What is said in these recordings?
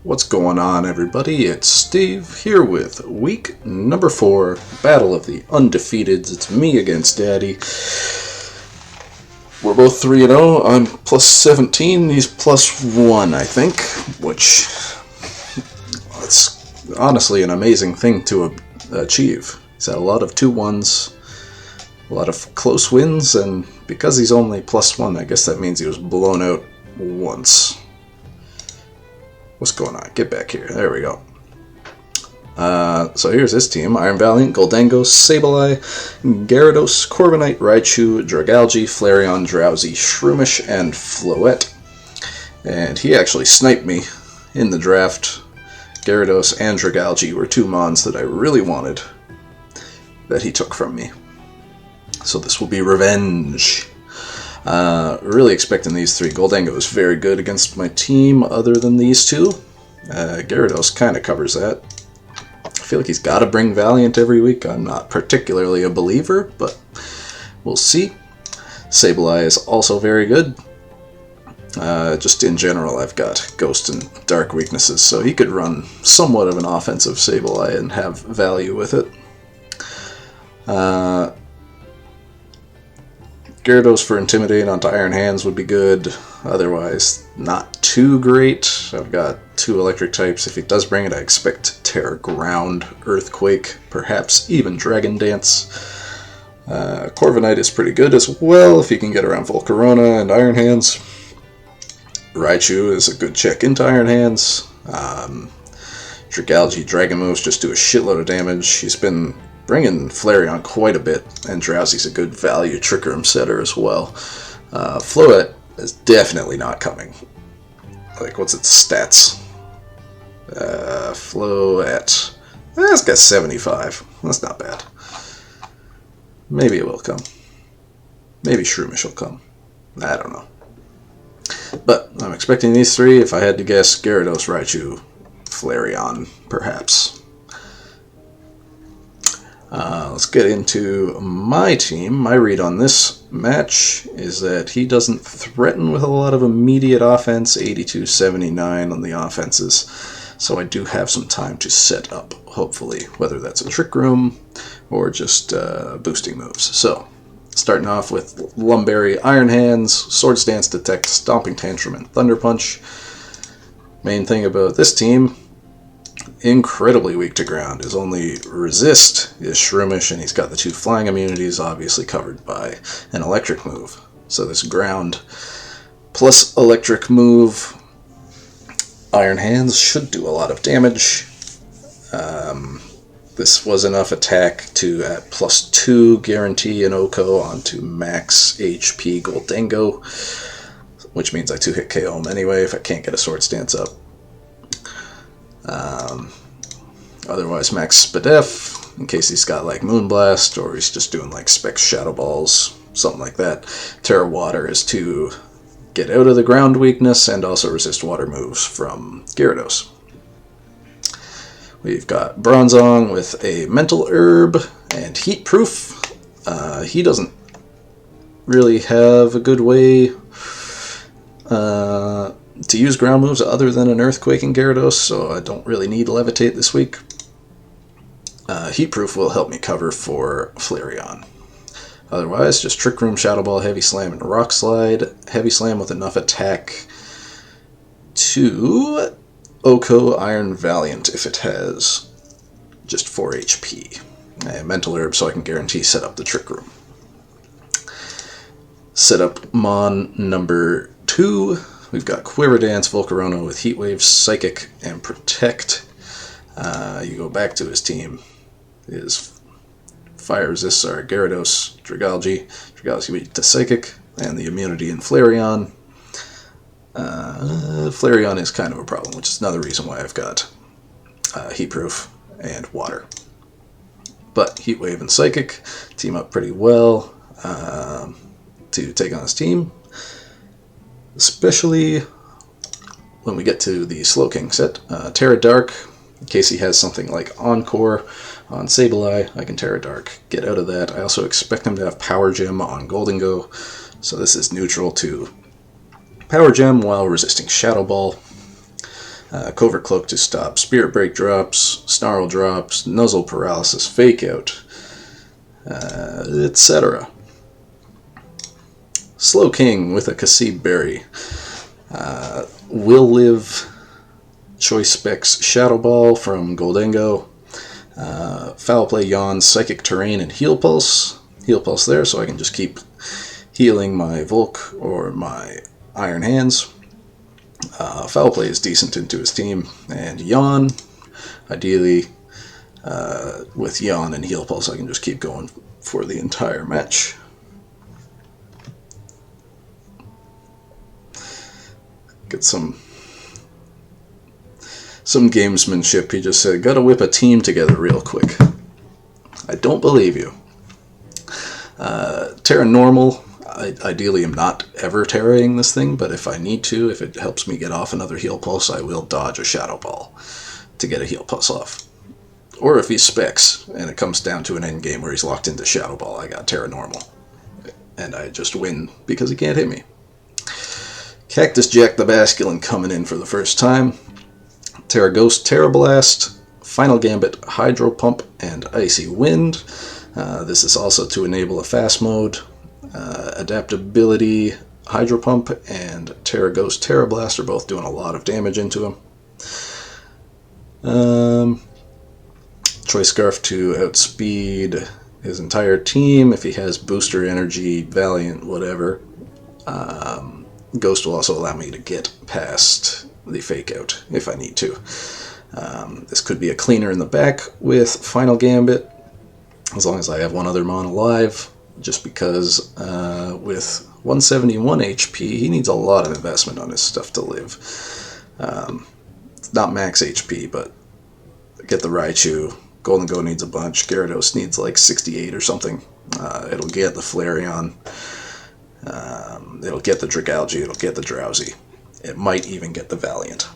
What's going on, everybody? It's Steve here with week number 4, Battle of the Undefeateds. It's me against Daddy. We're both 3-0. I'm plus 17. He's plus 1, I think, which it's honestly an amazing thing to achieve. He's had a lot of 2-1s, a lot of close wins, and because he's only plus 1, I guess that means he was blown out once. What's going on? Get back here. There we go. So here's his team. Iron Valiant, Gholdengo, Sableye, Gyarados, Corviknight, Raichu, Dragalge, Flareon, Drowsy, Shroomish, and Floette. And he actually sniped me in the draft. Gyarados and Dragalge were 2 mons that I really wanted that he took from me. So this will be revenge. Really expecting these 3. Gholdengo is very good against my team other than these 2. Gyarados kind of covers that. I feel like he's got to bring Valiant every week. I'm not particularly a believer, but we'll see. Sableye is also very good. Just in general, I've got Ghost and Dark weaknesses, so he could run somewhat of an offensive Sableye and have value with it. Gyarados for Intimidate onto Iron Hands would be good. Otherwise, not too great. I've got 2 electric types. If he does bring it, I expect Terra Ground, Earthquake, perhaps even Dragon Dance. Corviknight is pretty good as well if you can get around Volcarona and Iron Hands. Raichu is a good check into Iron Hands. Dragalge, Dragon Moves just do a shitload of damage. He's been bringing Flareon quite a bit, and Drowsy's a good value Trick Room setter as well. Floette is definitely not coming. Like, what's its stats? Floette. It's got 75. That's not bad. Maybe it will come. Maybe Shroomish will come. I don't know. But I'm expecting these 3. If I had to guess, Gyarados, Raichu, Flareon, perhaps. Let's get into my team. My read on this match is that he doesn't threaten with a lot of immediate offense, 82-79 on the offenses, so I do have some time to set up, hopefully, whether that's a Trick Room or just boosting moves. So, starting off with Lumberry, Iron Hands, Swords Dance, Detect, Stomping Tantrum, and Thunder Punch. Main thing about this team, incredibly weak to ground. His only resist is Shroomish, and he's got the 2 flying immunities, obviously covered by an electric move. So this ground plus electric move, Iron Hands should do a lot of damage. This was enough attack to, at plus 2, guarantee an OHKO onto max HP Gholdengo, which means I 2-hit KO him anyway if I can't get a Swords Dance up. Otherwise, max Spadef, in case he's got like Moonblast, or he's just doing like Specs Shadow Balls, something like that. Terra Water is to get out of the ground weakness and also resist water moves from Gyarados. We've got Bronzong with a Mental Herb and Heat Proof. He doesn't really have a good way to use ground moves other than an Earthquake and Gyarados, so I don't really need Levitate this week. Heat Proof will help me cover for Flareon. Otherwise, just Trick Room, Shadow Ball, Heavy Slam, and Rock Slide. Heavy Slam with enough attack to OHKO Iron Valiant if it has just 4 HP. Mental Herb so I can guarantee set up the Trick Room. Set up Mon number 2. We've got Quiver Dance, Volcarona with Heat Wave, Psychic, and Protect. You go back to his team. His fire resists are Gyarados, Dragalge weak to Psychic, and the immunity in Flareon. Flareon is kind of a problem, which is another reason why I've got Heat Proof and Water. But Heat Wave and Psychic team up pretty well to take on his team. Especially when we get to the Slowking set. Terra Dark, in case he has something like Encore on Sableye, I can Terra Dark, get out of that. I also expect him to have Power Gem on Gholdengo, so this is neutral to Power Gem while resisting Shadow Ball. Covert Cloak to stop Spirit Break drops, Snarl drops, Nuzzle Paralysis Fake Out, etc. Slow King with a Kasib Berry. Will Live Choice Specs Shadow Ball from Gholdengo. Foul Play Yawn, Psychic Terrain, and Heal Pulse. Heal Pulse there, so I can just keep healing my Volk or my Iron Hands. Foul Play is decent into his team. And Yawn, ideally with Yawn and Heal Pulse, I can just keep going for the entire match. Get some gamesmanship. He just said, gotta whip a team together real quick. I don't believe you. Terra Normal, I ideally am not ever terraing this thing, but if I need to, if it helps me get off another Heal Pulse, I will dodge a Shadow Ball to get a Heal Pulse off. Or if he specs, and it comes down to an end game where he's locked into Shadow Ball, I got Terra Normal. And I just win because he can't hit me. Cactus Jack the Basculin coming in for the first time. Terra Ghost, Terra Blast, Final Gambit, Hydro Pump, and Icy Wind. This is also to enable a fast mode. Adaptability, Hydro Pump, and Terra Ghost, Terra Blast are both doing a lot of damage into him. Choice Scarf to outspeed his entire team if he has booster energy, Valiant, whatever. Ghost will also allow me to get past the Fake Out if I need to. This could be a cleaner in the back with Final Gambit, as long as I have one other Mon alive, just because with 171 HP, he needs a lot of investment on his stuff to live. It's not max HP, but get the Raichu. Gholdengo needs a bunch. Gyarados needs like 68 or something. It'll get the Flareon. It'll get the Dragalge. It'll get the Drowsy. It might even get the Valiant.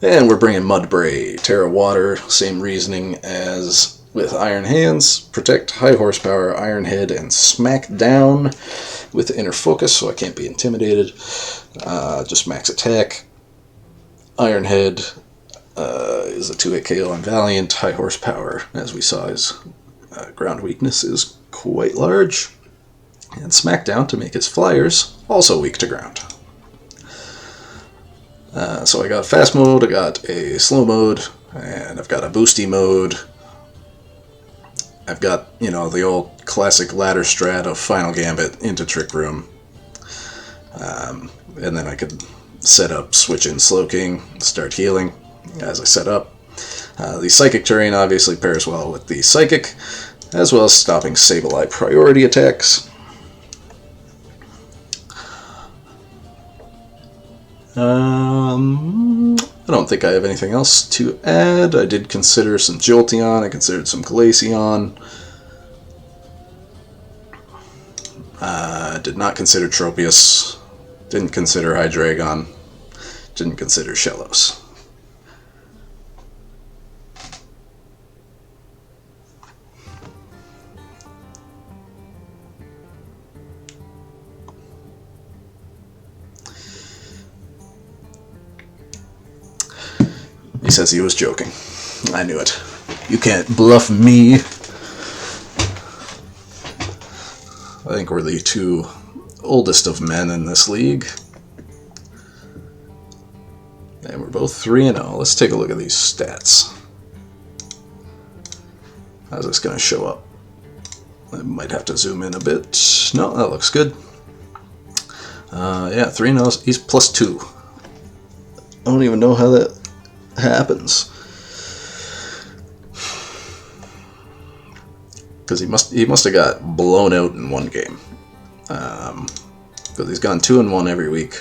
And we're bringing Mudbray. Terra Water, same reasoning as with Iron Hands. Protect, High Horsepower, Iron Head, and Smack Down with Inner Focus, so I can't be intimidated. Just max attack. Iron Head is a 2-hit KO on Valiant. High Horsepower, as we saw, his ground weakness is quite large. And Smackdown to make his flyers also weak to ground. So I got fast mode, I got a slow mode, and I've got a boosty mode. I've got, you know, the old classic ladder strat of Final Gambit into Trick Room. And then I could set up, switch in Slowking, start healing as I set up. The Psychic Terrain obviously pairs well with the Psychic, as well as stopping Sableye priority attacks. I don't think I have anything else to add. I did consider some Jolteon, I considered some Glaceon. Did not consider Tropius, didn't consider Hydreigon, didn't consider Shellos. He says he was joking. I knew it. You can't bluff me. I think we're the two oldest of men in this league. And we're both 3-0. Let's take a look at these stats. How's this going to show up? I might have to zoom in a bit. No, that looks good. Yeah, 3-0. He's +2. I don't even know how that happens, because he must have got blown out in one game, because he's gone 2-1 every week.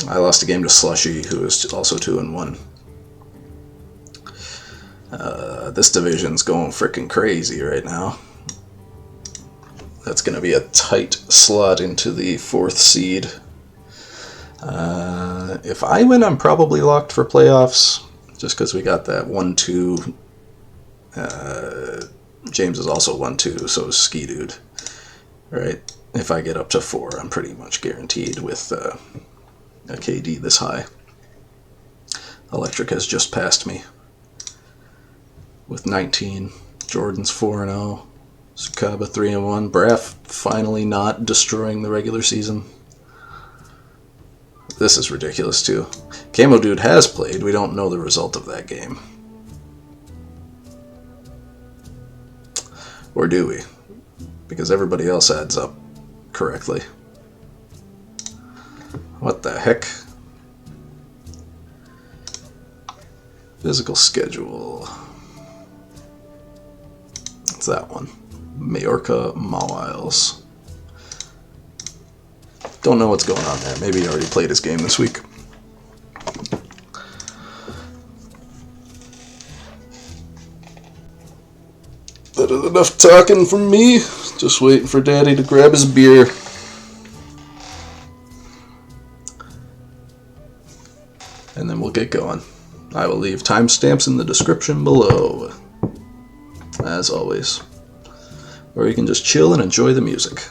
I lost a game to Slushy, who is also 2-1. This division's going freaking crazy right now. That's going to be a tight slot into the 4th seed. If I win, I'm probably locked for playoffs, just because we got that 1-2. James is also 1-2, so is Ski Dude. Right? If I get up to 4, I'm pretty much guaranteed with a KD this high. Electric has just passed me with 19. Jordan's 4-0. Sukaba 3-1. Braff finally not destroying the regular season. This is ridiculous too. Camo Dude has played. We don't know the result of that game. Or do we? Because everybody else adds up correctly. What the heck? Physical schedule. It's that one. Majorca Mawiles. Don't know what's going on there. Maybe he already played his game this week. That is enough talking from me. Just waiting for Daddy to grab his beer. And then we'll get going. I will leave timestamps in the description below, as always. Or you can just chill and enjoy the music.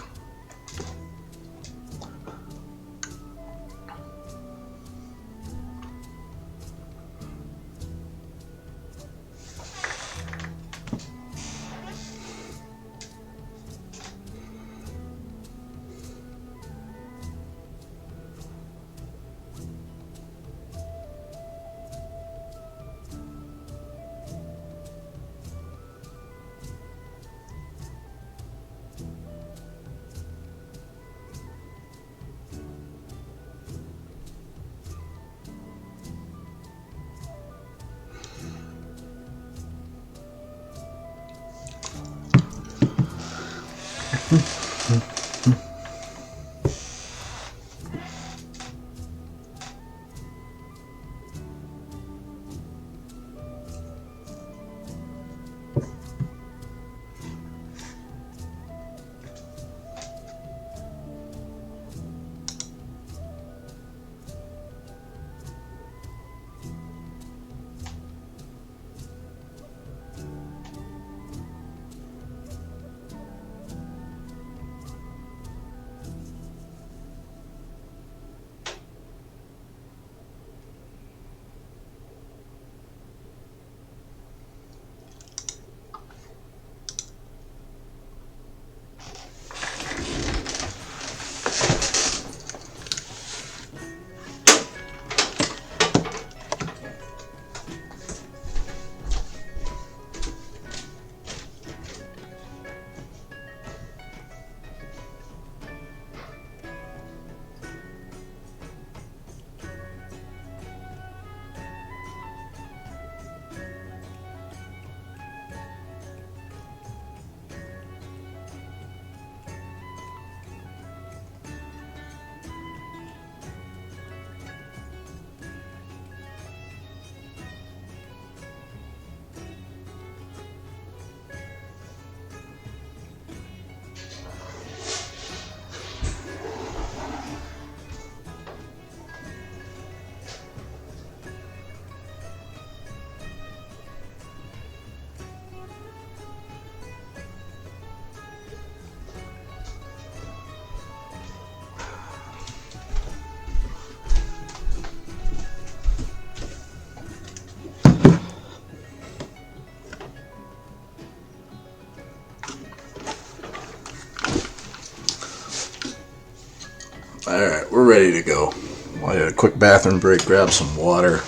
Alright, we're ready to go. I had a quick bathroom break, grab some water.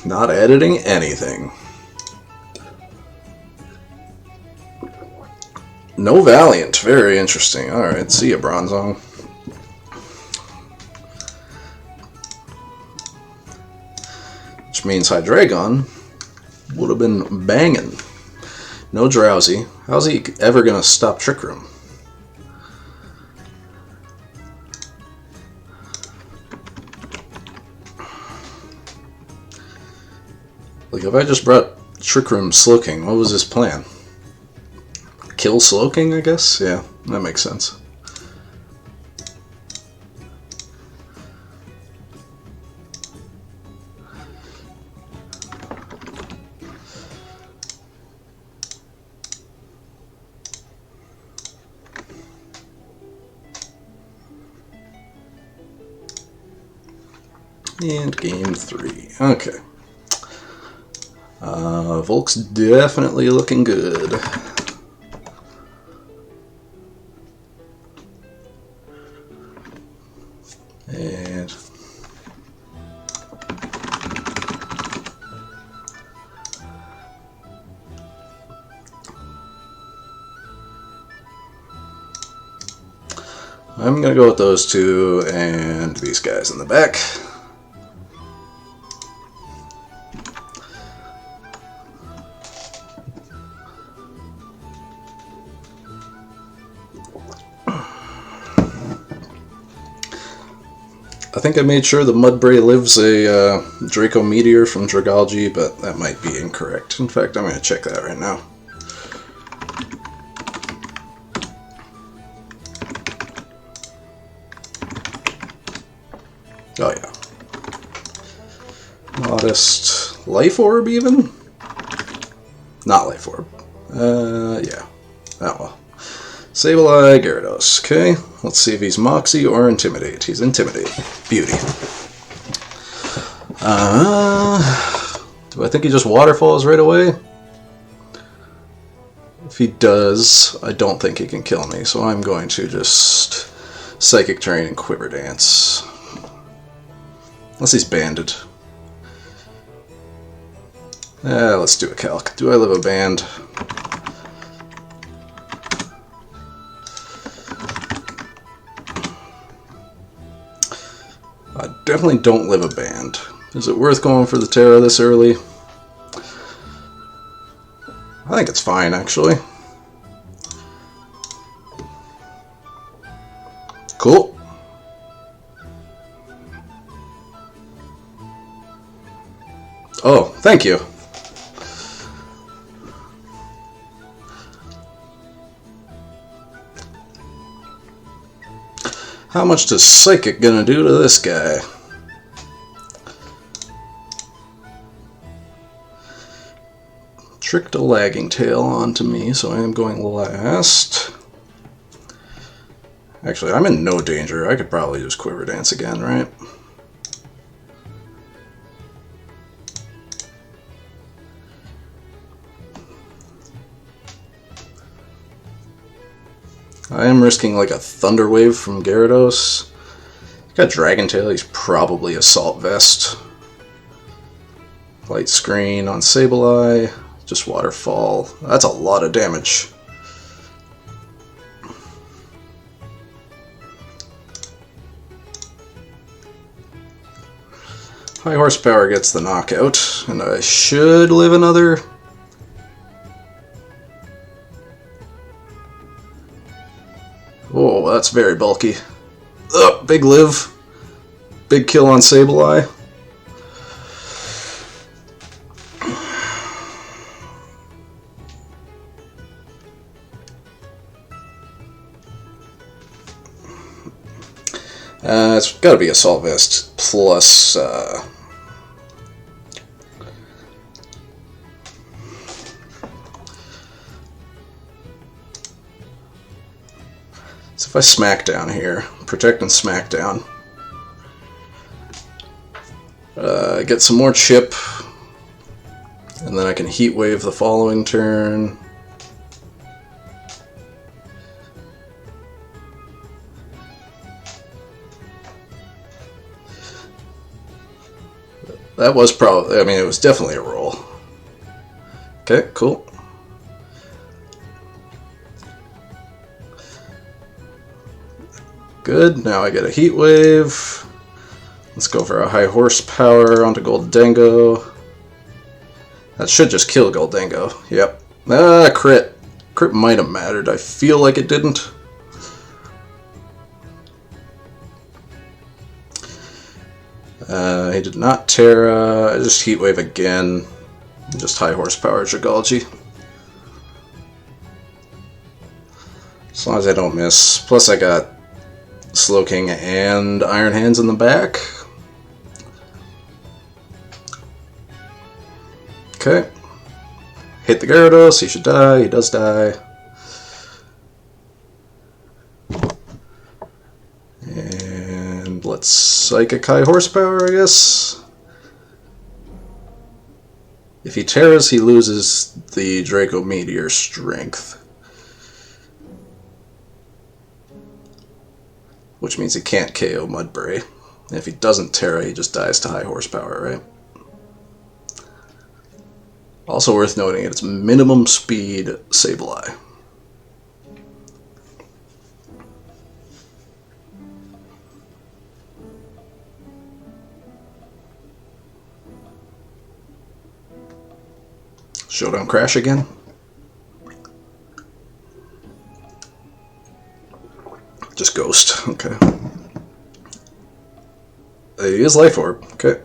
Not editing anything. No Valiant, very interesting. Alright, see ya, Bronzong. Which means Hydreigon would have been banging. No Drowsy. How's he ever gonna stop Trick Room? Like, if I just brought Trick Room Slowking, what was his plan? Kill Slowking, I guess? Yeah, that makes sense. And game 3. Okay. Volk's definitely looking good. And I'm going to go with those two and these guys in the back. I think I made sure the Mudbray lives a Draco Meteor from Dragalge, but that might be incorrect. In fact, I'm going to check that right now. Oh yeah. Modest Life Orb even? Not Life Orb. Yeah. Oh well. Sableye, Gyarados. Okay, let's see if he's Moxie or Intimidate. He's Intimidate. Beauty. Do I think he just waterfalls right away? If he does, I don't think he can kill me, so I'm going to just Psychic Terrain and Quiver Dance. Unless he's banded. Let's do a calc. Do I live a band? I definitely don't live a band. Is it worth going for the Terra this early? I think it's fine, actually. Cool. Oh, thank you. How much does Psychic gonna do to this guy? Tricked a Lagging Tail onto me, so I am going last. Actually, I'm in no danger. I could probably just Quiver Dance again, right? I am risking like a Thunder Wave from Gyarados. He's got Dragon Tail, he's probably Assault Vest. Light Screen on Sableye, just Waterfall. That's a lot of damage. High Horsepower gets the knockout, and I should live another. Oh, that's very bulky. Ugh, big live. Big kill on Sableye. It's got to be Assault Vest plus... So if I smack down here, protect and smack down, get some more chip, and then I can Heat Wave the following turn. That was probably, I mean, it was definitely a roll. Okay, cool. Good, now I get a Heat Wave. Let's go for a High Horsepower onto Gholdengo. That should just kill Gholdengo. Yep. Crit. Crit might have mattered. I feel like it didn't. He did not Terra. I just Heat Wave again. Just High Horsepower Dragalge. As long as I don't miss. Plus I got Slowking and Iron Hands in the back. Okay. Hit the Gyarados, he should die, he does die. And let's Let's Psychic High Horsepower, I guess. If he Terras, he loses the Draco Meteor strength. Which means he can't KO Mudbray. And if he doesn't Terra, he just dies to high horsepower, right? Also worth noting, it's minimum speed Sableye. Showdown Crash again. Just Ghost, okay. He is Life Orb, okay.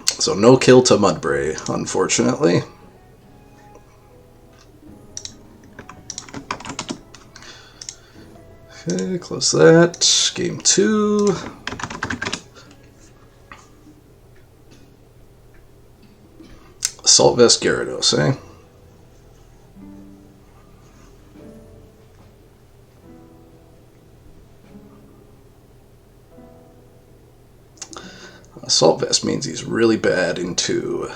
So no kill to Mudbray, unfortunately. Okay, close that. Game 2. Assault Vest Gyarados, eh? Assault Vest means he's really bad into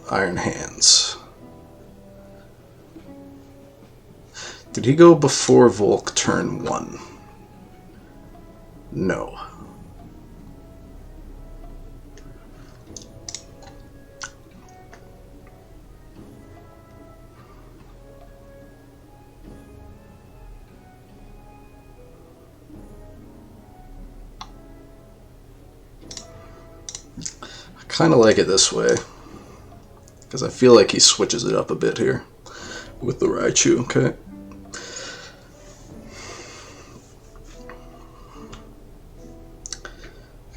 Iron Hands. Did he go before Volk turn 1? No. Kind of like it this way, because I feel like he switches it up a bit here with the Raichu, okay?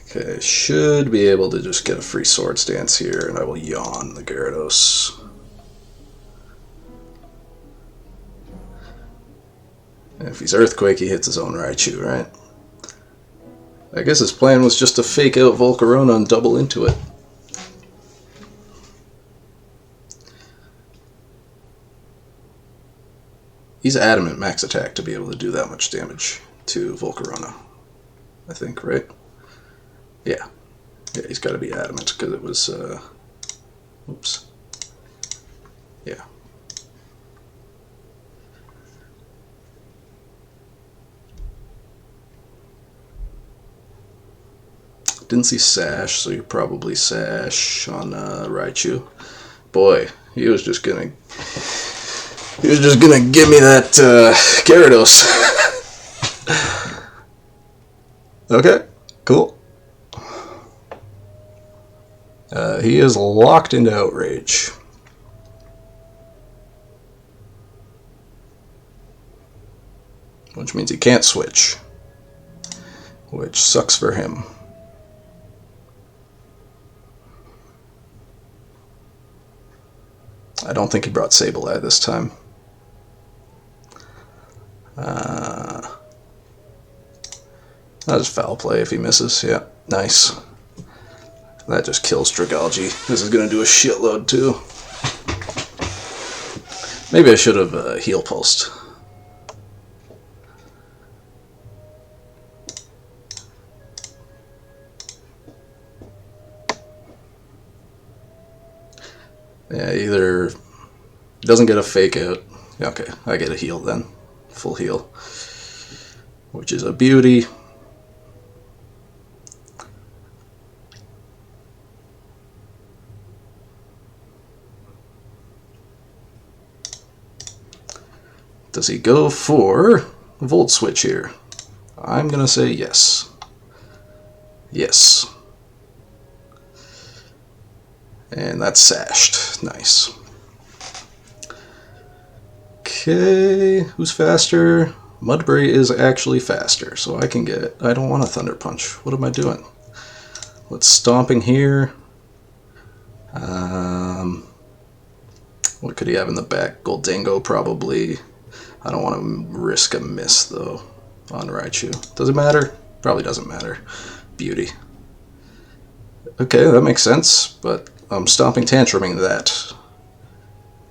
Okay, should be able to just get a free Swords Dance here, and I will yawn the Gyarados. And if he's Earthquake, he hits his own Raichu, right? I guess his plan was just to fake out Volcarona and double into it. He's adamant max attack to be able to do that much damage to Volcarona, I think, right? Yeah. Yeah, he's got to be adamant because it was, oops. Yeah. Didn't see Sash, so you probably Sash on Raichu. Boy, he was just gonna give me that Gyarados. Okay, cool. He is locked into Outrage. Which means he can't switch. Which sucks for him. I don't think he brought Sableye this time. That is foul play if he misses. Yeah, nice. That just kills Dragalge. This is going to do a shitload too. Maybe I should have heal pulsed. Yeah, either doesn't get a fake out. Okay, I get a heal then. Full heal. Which is a beauty. Does he go for a Volt Switch here? I'm going to say yes. Yes. And that's sashed. Nice. Okay, who's faster? Mudbray is actually faster, so I can get it. I don't want a Thunder Punch. What am I doing? Let's Stomping here. What could he have in the back? Gholdengo, probably. I don't want to risk a miss, though, on Raichu. Does it matter? Probably doesn't matter. Beauty. Okay, that makes sense, but I'm Stomping Tantruming that.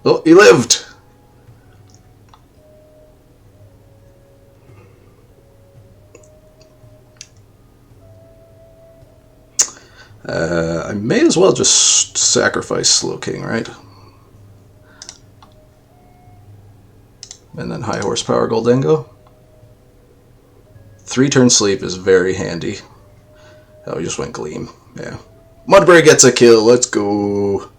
Oh, he lived! I may as well just sacrifice Slow King, right? And then high horsepower Gholdengo. 3-turn sleep is very handy. Oh, we just went Gleam. Yeah. Mudbray gets a kill. Let's go.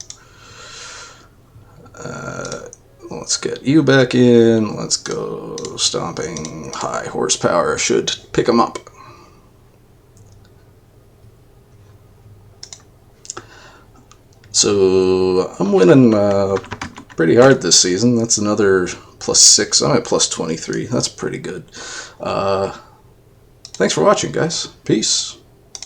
Let's get you back in. Let's go. Stomping. High horsepower should pick him up. So I'm winning pretty hard this season. That's another +6. I'm at +23. That's pretty good. Thanks for watching, guys. Peace.